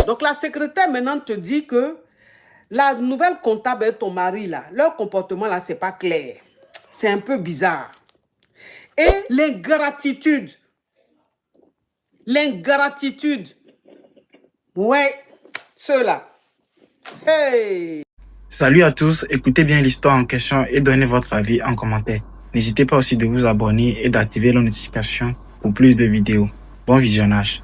Donc, la secrétaire maintenant te dit que la nouvelle comptable et ton mari, là, leur comportement, là, c'est pas clair. C'est un peu bizarre. Et l'ingratitude. L'ingratitude. Ouais, ceux-là. Hey! Salut à tous, écoutez bien l'histoire en question et donnez votre avis en commentaire. N'hésitez pas aussi de vous abonner et d'activer la notification pour plus de vidéos. Bon visionnage.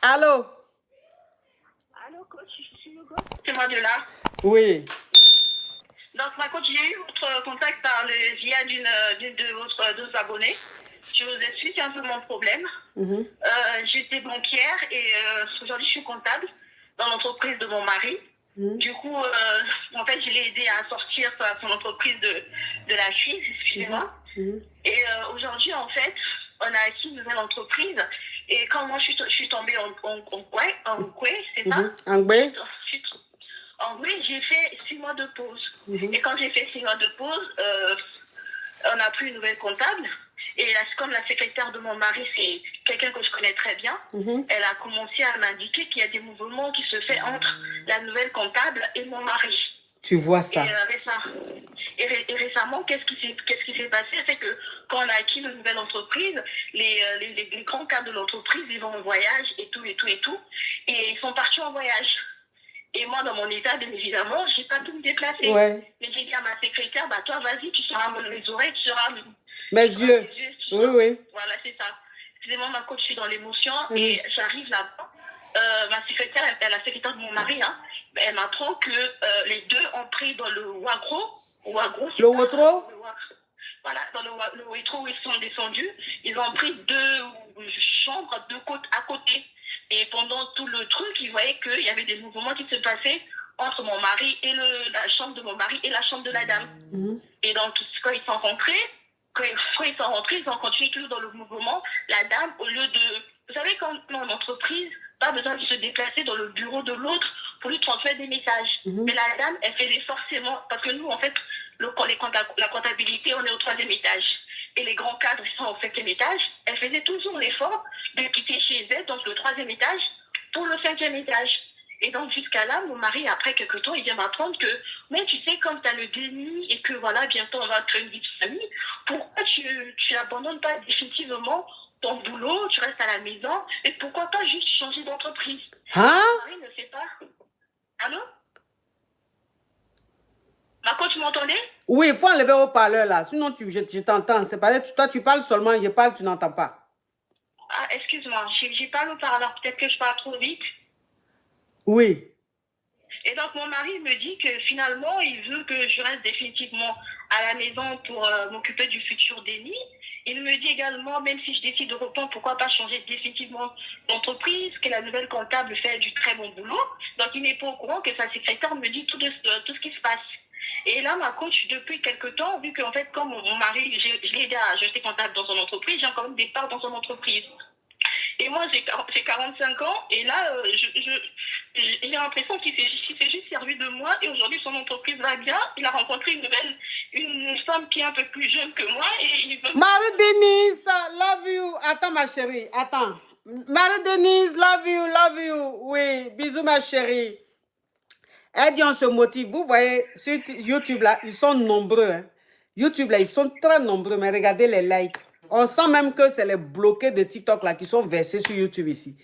Allô? Allô, coach, je suis Hugo. C'est moi de là. Oui. Donc, ma coach, j'ai eu votre contact par le via d'une de votre deux abonnés. Je vous explique un peu mon problème. J'étais banquière et aujourd'hui, je suis comptable dans l'entreprise de mon mari. Du coup, en fait, je l'ai aidé à sortir son entreprise de la crise, excusez-moi. Et aujourd'hui, en fait, on a acquis une nouvelle entreprise. Et quand moi, je suis tombée en Koué, c'est ça? En Koué? En vrai, j'ai fait 6 mois de pause. Et quand j'ai fait 6 mois de pause, on a pris une nouvelle comptable. Et comme la secrétaire de mon mari, c'est quelqu'un que je connais très bien, elle a commencé à m'indiquer qu'il y a des mouvements qui se font entre la nouvelle comptable et mon mari. Tu vois ça. Et récemment, qu'est-ce qui s'est passé? C'est que quand on a acquis une nouvelle entreprise, les grands cadres de l'entreprise, ils vont en voyage et tout. Et ils sont partis en voyage. Et moi, dans mon état, bien évidemment, je n'ai pas pu me déplacer. Ouais. Mais j'ai dit à ma secrétaire, bah, toi, vas-y, tu seras mes oreilles, tu seras mes yeux. Oui. Voilà, c'est ça. Excusez-moi, ma coach, je suis dans l'émotion et j'arrive là-bas. Ma secrétaire, la secrétaire de mon mari, elle m'apprend que les deux ont pris dans le Ouagro. Le Ouagro? Voilà, dans le Ouagro où ils sont descendus, ils ont pris 2 chambres à côté. Et pendant tout le truc, ils voyaient qu'il y avait des mouvements qui se passaient entre mon mari et la chambre de mon mari et la chambre de la dame. Et donc, quand ils sont rentrés, ils ont continué toujours dans le mouvement. La dame, au lieu de... Vous savez, quand en entreprise, pas besoin de se déplacer dans le bureau de l'autre pour lui transmettre des messages. Mais la dame, elle faisait forcément... Parce que nous, en fait, la comptabilité, on est au 3e étage. Et les grands cadres sont au 5e étage. Elle faisait toujours l'effort de quitter chez elle, donc le 3e étage, pour le 5e étage. Et donc, jusqu'à là, mon mari, après quelques temps, il vient m'apprendre que, mais tu sais, comme tu as le déni et que voilà, bientôt on va créer une vie de famille, pourquoi tu n'abandonnes pas définitivement ton boulot, tu restes à la maison, et pourquoi pas juste changer d'entreprise? Mon mari ne sait pas. Allô? Marco, tu m'entendais? Oui, il faut enlever au parleur là, sinon je t'entends. C'est pas toi, tu parles seulement, je parle, tu n'entends pas. Ah, excuse-moi, j'ai pas le parleur, peut-être que je parle trop vite. Oui. Et donc, mon mari me dit que finalement, il veut que je reste définitivement à la maison pour m'occuper du futur d'Eni. Il me dit également, même si je décide de reprendre, pourquoi pas changer définitivement d'entreprise, que la nouvelle comptable fait du très bon boulot. Donc, il n'est pas au courant que sa secrétaire me dit tout ce qui se passe. Et là, ma coach, depuis quelques temps, vu qu'en fait, comme mon mari, je l'ai aidé à acheter comptable dans son entreprise, j'ai encore même des parts dans son entreprise. Et moi, j'ai 45 ans, et là, j'ai l'impression qu'il s'est juste servi de moi, et aujourd'hui, son entreprise va bien. Il a rencontré une femme qui est un peu plus jeune que moi, et il veut... Marie-Denise, love you. Attends, ma chérie, attends. Marie-Denise, love you. Oui, bisous, ma chérie. Elle dit, on se motive. Vous voyez, sur YouTube, là, ils sont nombreux. Hein. YouTube, là, ils sont très nombreux, mais regardez les likes. On sent même que c'est les bloqués de TikTok là qui sont versés sur YouTube ici.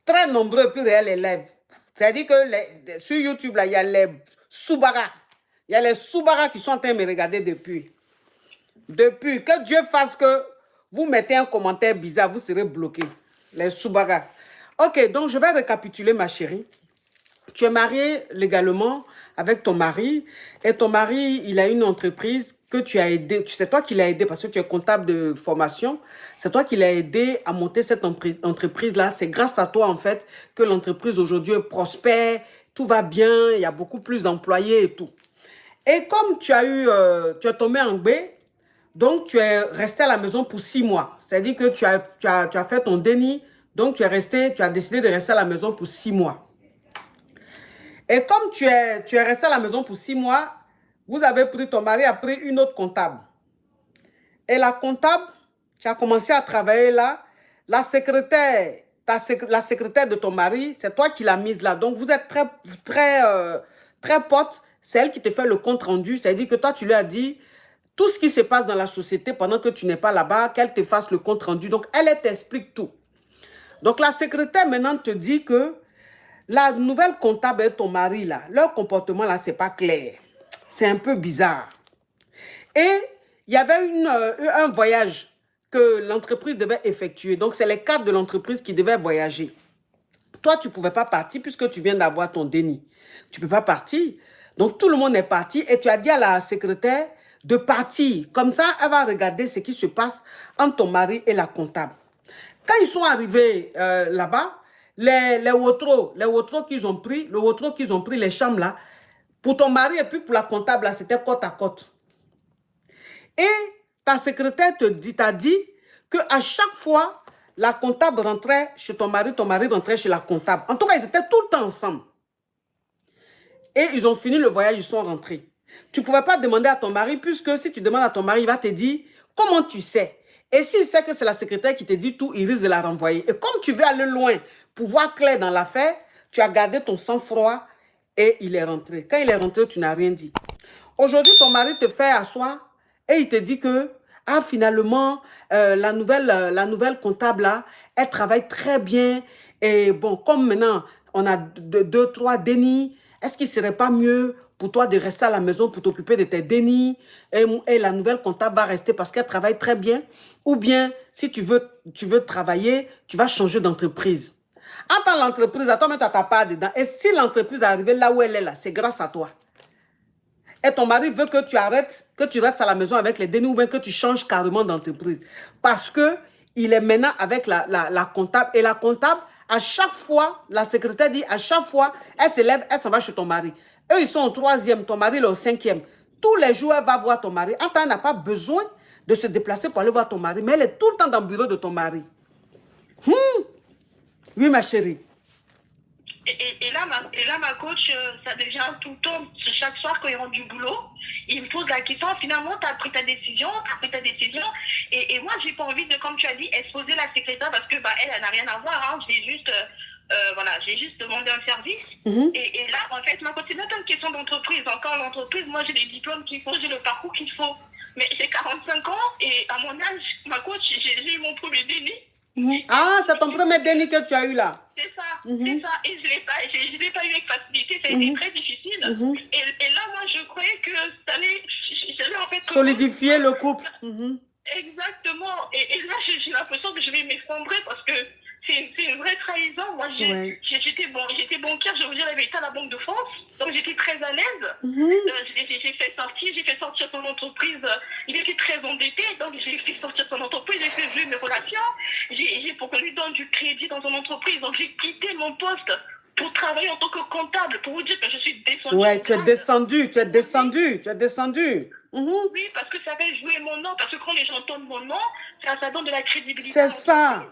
Très nombreux, puis regarde les lives. C'est-à-dire que sur YouTube, là, il y a les Soubara. Il y a les Soubara qui sont en train de me regarder depuis. Depuis. Que Dieu fasse que vous mettez un commentaire bizarre, vous serez bloqué. Les Soubara. Ok, donc je vais récapituler, ma chérie. Tu es mariée légalement avec ton mari. Et ton mari, il a une entreprise que tu as aidé, c'est toi qui l'as aidé parce que tu es comptable de formation, c'est toi qui l'as aidé à monter cette entreprise-là. C'est grâce à toi, en fait, que l'entreprise aujourd'hui est prospère, tout va bien, il y a beaucoup plus d'employés et tout. Et comme tu es tombé en B, donc tu es resté à la maison pour 6 mois. C'est-à-dire que tu as fait ton déni, donc tu as décidé de rester à la maison pour 6 mois. Et comme tu es resté à la maison pour 6 mois, ton mari a pris une autre comptable. Et la comptable, Tu as commencé à travailler là. La secrétaire, la secrétaire de ton mari, c'est toi qui l'as mise là. Donc, vous êtes très potes. C'est elle qui te fait le compte rendu. C'est-à-dire que toi, tu lui as dit tout ce qui se passe dans la société pendant que tu n'es pas là-bas, qu'elle te fasse le compte rendu. Donc, elle t'explique tout. Donc, la secrétaire maintenant te dit que la nouvelle comptable et ton mari, là, leur comportement, là, c'est pas clair. C'est un peu bizarre. Et il y avait un voyage que l'entreprise devait effectuer. Donc, c'est les cadres de l'entreprise qui devaient voyager. Toi, tu ne pouvais pas partir puisque tu viens d'avoir ton déni. Tu ne peux pas partir. Donc, tout le monde est parti et tu as dit à la secrétaire de partir. Comme ça, elle va regarder ce qui se passe entre ton mari et la comptable. Quand ils sont arrivés là-bas, les Wotro qu'ils ont pris, les chambres là, pour ton mari et puis pour la comptable là, c'était côte à côte. Et ta secrétaire t'a dit qu'à chaque fois, la comptable rentrait chez ton mari rentrait chez la comptable. En tout cas, ils étaient tout le temps ensemble. Et ils ont fini le voyage, ils sont rentrés. Tu ne pouvais pas demander à ton mari, puisque si tu demandes à ton mari, il va te dire, comment tu sais? Et s'il sait que c'est la secrétaire qui te dit tout, il risque de la renvoyer. Et comme tu veux aller loin, pour voir clair dans l'affaire, tu as gardé ton sang-froid et il est rentré. Quand il est rentré, tu n'as rien dit. Aujourd'hui, ton mari te fait asseoir et il te dit que, ah, finalement, la nouvelle comptable, là, elle travaille très bien. Et bon, comme maintenant, on a deux, trois dénis, est-ce qu'il ne serait pas mieux pour toi de rester à la maison pour t'occuper de tes dénis et la nouvelle comptable va rester parce qu'elle travaille très bien? Ou bien, si tu veux travailler, tu vas changer d'entreprise. Attends l'entreprise, attends, mais tu n'as pas dedans. Et si l'entreprise est arrivée là où elle est là, c'est grâce à toi. Et ton mari veut que tu arrêtes, que tu restes à la maison avec les dénis ou bien que tu changes carrément d'entreprise. Parce qu'il est maintenant avec la comptable. Et la comptable, à chaque fois, la secrétaire dit, à chaque fois, elle se lève, elle s'en va chez ton mari. Eux, ils sont au 3e, ton mari est au 5e. Tous les jours, elle va voir ton mari. Attends, elle n'a pas besoin de se déplacer pour aller voir ton mari, mais elle est tout le temps dans le bureau de ton mari. Oui, ma chérie. Et là, ma coach, ça devient tout le temps, chaque soir quand il rentre du boulot, il me pose la question, finalement, tu as pris ta décision, et moi, j'ai pas envie de, comme tu as dit, exposer la secrétaire parce que elle n'a rien à voir, hein, j'ai juste demandé un service. Et là, en fait, ma coach, c'est même pas une question d'entreprise. Encore l'entreprise, moi, j'ai les diplômes qu'il faut, j'ai le parcours qu'il faut. Mais j'ai 45 ans et à mon âge, ma coach, j'ai eu mon premier déni. Ah, c'est ton premier déni que tu as eu là. C'est ça, c'est ça. Et je ne l'ai pas eu avec facilité, ça a été très difficile. Et là, moi, je croyais que ça allait en fait... solidifier le couple. Exactement. Et là, j'ai l'impression que je vais m'effondrer parce que c'est une vraie trahison. Moi, j'étais banquière, je vous dire, j'avais été à la Banque de France, donc j'étais très à l'aise. J'ai fait sortir son entreprise. Il était très endetté, donc j'ai fait sortir son entreprise, j'ai fait jouer mes relations, pour qu'on lui donne du crédit dans son entreprise. Donc j'ai quitté mon poste pour travailler en tant que comptable, pour vous dire que je suis descendue. Ouais, tu es descendu. Oui, parce que ça fait jouer mon nom, parce que quand les gens entendent mon nom, ça donne de la crédibilité. C'est ça.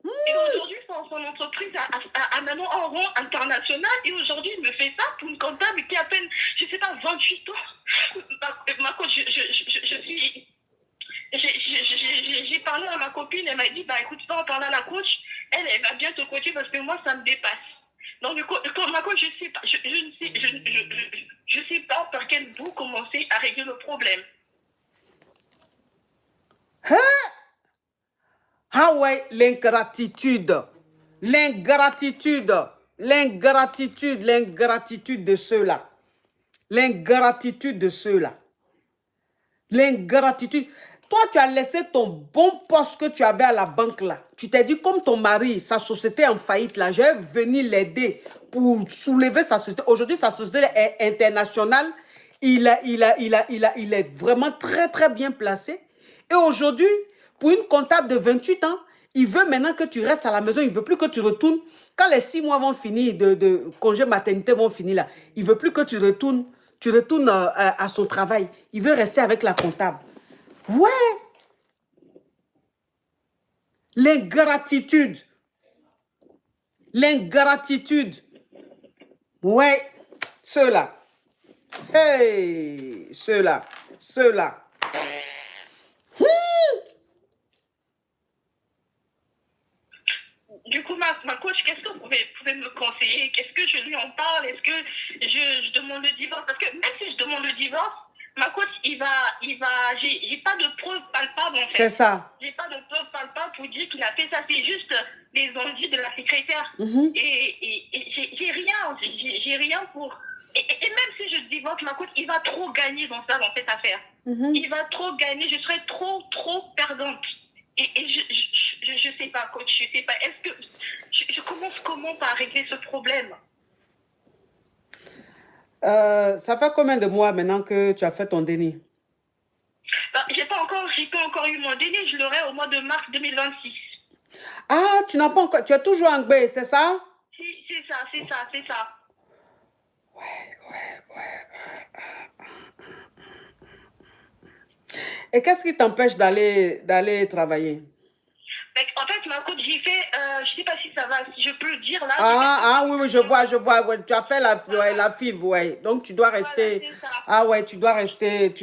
Et aujourd'hui, son entreprise a maintenant un rang international. Et aujourd'hui, il me fait ça pour une comptable qui a à peine, je ne sais pas, 28 ans. Ma coach, j'ai parlé à ma copine, elle m'a dit, écoute, tu vas en parler à la coach. Elle va bien te coacher parce que moi, ça me dépasse. Donc, du coup, ma coach, je sais pas, je sais pas par quel bout commencer à régler le problème. Ah ouais, l'ingratitude de ceux-là. L'ingratitude. Toi, tu as laissé ton bon poste que tu avais à la banque là. Tu t'es dit, comme ton mari, sa société est en faillite là, je vais venir l'aider pour soulever sa société. Aujourd'hui, sa société est internationale. Il est vraiment très, très bien placé. Et aujourd'hui, pour une comptable de 28 ans, il veut maintenant que tu restes à la maison. Il ne veut plus que tu retournes. Quand les 6 mois vont finir, de congé maternité vont finir là, il ne veut plus que tu retournes à son travail. Il veut rester avec la comptable. Ouais. L'ingratitude. Ouais. Ceux-là. Hey. Ceux-là. du coup, ma coach, qu'est-ce que vous pouvez me conseiller? Qu'est-ce que je lui en parle? Est-ce que je demande le divorce? Parce que même si je demande le divorce, ma coach, j'ai pas de preuves palpables, en fait. C'est ça. J'ai pas de preuves palpables pour dire qu'il a fait ça. C'est juste les envies de la secrétaire. Et j'ai rien pour... Et même si je divorce, ma coach, il va trop gagner dans cette affaire. Il va trop gagner. Je serai trop perdante. Et je sais pas, coach, je sais pas. Est-ce que je commence comment par régler ce problème? Ça fait combien de mois maintenant que tu as fait ton déni? J'ai pas encore eu mon déni. Je l'aurai au mois de mars 2026. Ah, tu n'as pas encore... Tu es toujours en Gbé, c'est ça? Si, c'est ça. Et qu'est-ce qui t'empêche d'aller travailler? En fait, ma coach, j'ai fait, je sais pas si ça va, si je peux le dire là. Oui, je vois. Ouais, tu as fait la FIV, ouais. Donc, tu dois rester... Voilà, ah, ouais, tu dois rester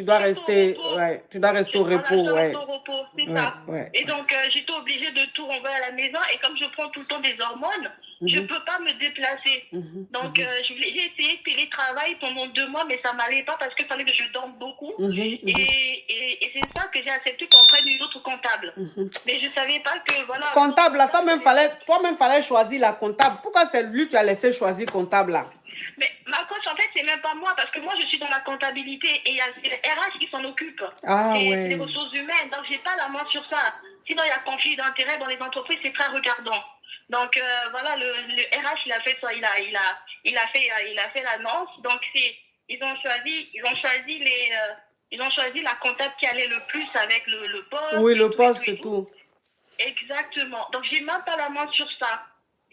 ouais. Tu dois rester au repos, Voilà, ouais. au repos, c'est Ouais, ça. ouais, et donc, j'étais obligée de tout renvoyer à la maison. Et comme je prends tout le temps des hormones, je peux pas me déplacer. Donc, j'ai essayé de télétravail pendant 2 mois, mais ça m'allait pas parce qu'il fallait que je dorme beaucoup. Et c'est ça que j'ai accepté qu'on prenne une autre comptable. Mais je savais pas que, voilà... Comptable, là, toi-même, fallait choisir la comptable. Pourquoi c'est lui tu as laissé choisir comptable, là? Mais ma coach, en fait, c'est même pas moi, parce que moi, je suis dans la comptabilité et il y a les RH qui s'en occupent. Ah, c'est ouais. les ressources humaines, donc j'ai pas la main sur ça. Sinon, il y a conflit d'intérêt dans les entreprises, c'est très regardant. Donc, voilà, le RH, il a fait ça, il a fait l'annonce. Donc, ils ont choisi la comptable qui allait le plus avec le poste. Oui, le poste, c'est tout. Exactement. Donc, j'ai même pas la main sur ça.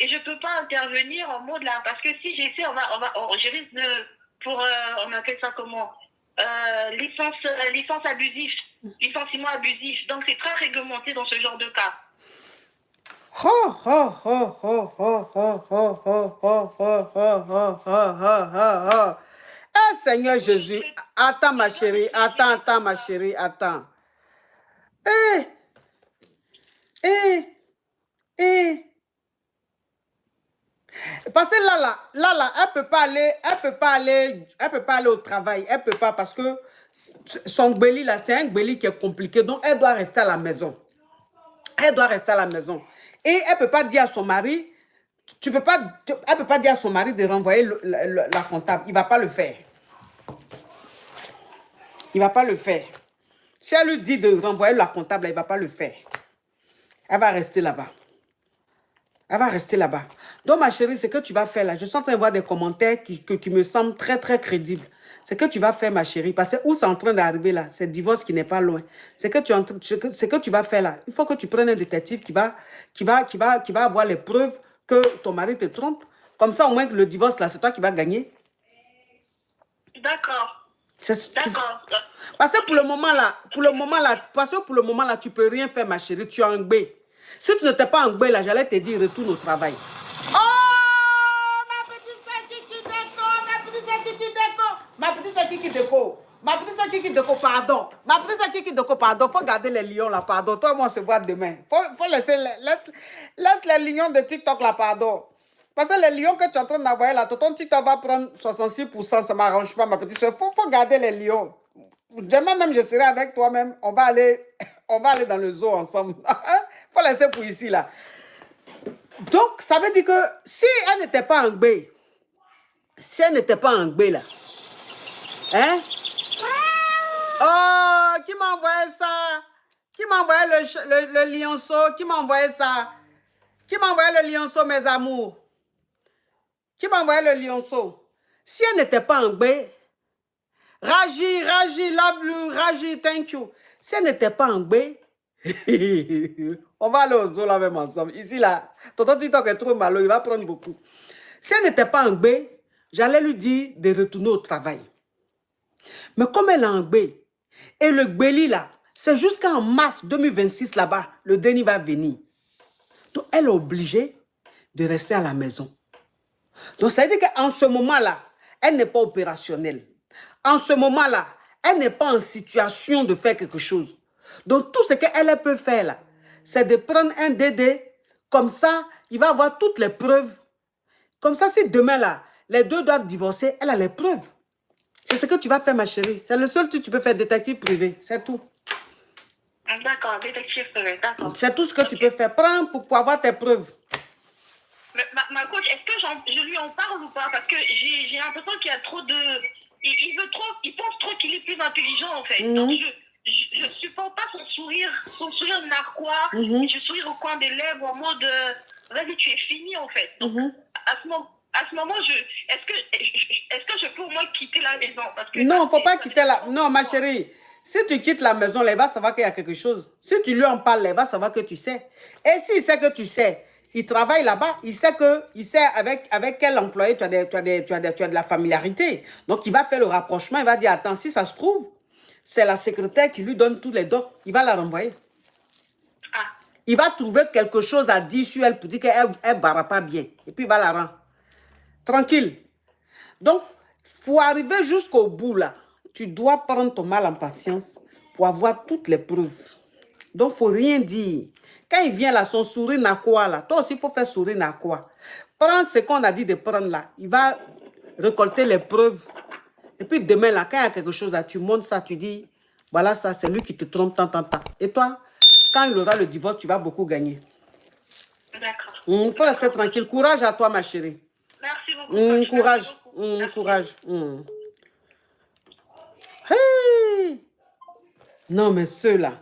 Et je peux pas intervenir en mode là, parce que si j'essaie, je risque de, on appelle ça comment, licence abusif, licenciement abusif. Donc, c'est très réglementé dans ce genre de cas. Eh, Seigneur Jésus, attends ma chérie, attends ma chérie, attends. Parce que là, elle peut pas aller au travail, elle peut pas parce que son gbeli là, c'est un gbeli qui est compliqué, donc elle doit rester à la maison. Elle doit rester à la maison. Et elle peut pas dire à son mari, elle peut pas dire à son mari de renvoyer la comptable, il va pas le faire. Il va pas le faire. Si elle lui dit de renvoyer la comptable, il va pas le faire. Elle va rester là-bas. Elle va rester là-bas. Donc, ma chérie, ce que tu vas faire là, je suis en train de voir des commentaires qui me semblent très, très crédibles. Ce que tu vas faire, ma chérie, parce que où c'est en train d'arriver là, c'est le divorce qui n'est pas loin. Ce que tu vas faire là, il faut que tu prennes un détective qui va avoir les preuves que ton mari te trompe. Comme ça, au moins, le divorce là, c'est toi qui vas gagner. D'accord. D'accord. Parce que pour le moment là, tu peux rien faire, ma chérie. Tu es en Gbé. Si tu n'étais pas en Gbé là, j'allais te dire retourne au travail. Oh, ma petite soeur Kiki Deco, ma petite soeur Kiki Deco, ma petite soeur Kiki Deco, ma petite soeur Kiki Deco, pardon. Ma petite soeur Kiki Deco, pardon. Faut garder les lions là, pardon. Toi et moi, on se voit demain. Faut laisse les lions de TikTok là, pardon. Parce que les lions que tu es en train d'envoyer là, ton TikTok va prendre 66%, ça ne m'arrange pas, ma petite soeur. Faut garder les lions. Demain même, je serai avec toi-même. On va aller dans le zoo ensemble. Faut laisser pour ici, là. Donc, ça veut dire que si elle n'était pas en Gbé, là, hein? Oh, qui m'a envoyé ça? Qui m'a envoyé le lionceau? Qui m'a envoyé ça? Qui m'a envoyé le lionceau, mes amours? Qui m'a envoyé le lionceau? Si elle n'était pas en Gbé, Raji, love you, Raji, thank you. Si elle n'était pas en Gbé, on va aller au zoo là même ensemble. Ici là, tonton TikTok est trop malo, il va prendre beaucoup. Si elle n'était pas en Gbé, j'allais lui dire de retourner au travail. Mais comme elle est en Gbé, et le Gbéli là, c'est jusqu'en mars 2026 là-bas, le déni va venir. Donc elle est obligée de rester à la maison. Donc ça veut dire qu'en ce moment-là, elle n'est pas opérationnelle. En ce moment-là, elle n'est pas en situation de faire quelque chose. Donc, tout ce qu'elle peut faire là, c'est de prendre un DD, comme ça, Il va avoir toutes les preuves. Comme ça, si demain, là, les deux doivent divorcer, elle a les preuves. C'est ce que tu vas faire, ma chérie. C'est le seul truc que tu peux faire, détective privé. C'est tout. D'accord, détective privé, d'accord. C'est tout ce que tu peux faire. Prends pour avoir tes preuves. Mais, ma coach, est-ce que je lui en parle ou pas? Parce que j'ai l'impression qu'il y a trop de... Il pense trop qu'il est plus intelligent, en fait. Donc, je ne supporte pas son sourire narquois, je sourire au coin des lèvres en mode vas-y, tu es fini, en fait. Donc, à ce moment, est-ce que je peux au moins quitter la maison? Parce que non, il là, ne faut pas quitter la... Non, ma chérie, si tu quittes la maison, là, il va savoir qu'il y a quelque chose. Si tu lui en parles, là, il va savoir que tu sais. Et s'il sait que tu sais, il travaille là-bas, il sait avec quel employé tu as de la familiarité. Donc, il va faire le rapprochement, il va dire, attends, si ça se trouve, c'est la secrétaire qui lui donne tous les docs, il va la renvoyer. Ah. Il va trouver quelque chose à dire sur elle pour dire qu'elle ne barra pas bien. Et puis, il va la rendre. Tranquille. Donc, pour arriver jusqu'au bout, là, tu dois prendre ton mal en patience pour avoir toutes les preuves. Donc, il ne faut rien dire. Quand il vient là, son sourire n'a quoi là? Toi aussi, il faut faire sourire n'a quoi. Prends ce qu'on a dit de prendre là. Il va récolter les preuves. Et puis demain là, quand il y a quelque chose là, tu montes ça, tu dis, voilà ça, c'est lui qui te trompe tant. Et toi, quand il aura le divorce, tu vas beaucoup gagner. D'accord. Il faut rester tranquille. Courage à toi, ma chérie. Merci beaucoup. Courage. Merci beaucoup. Courage. Hey! Non, mais ceux-là.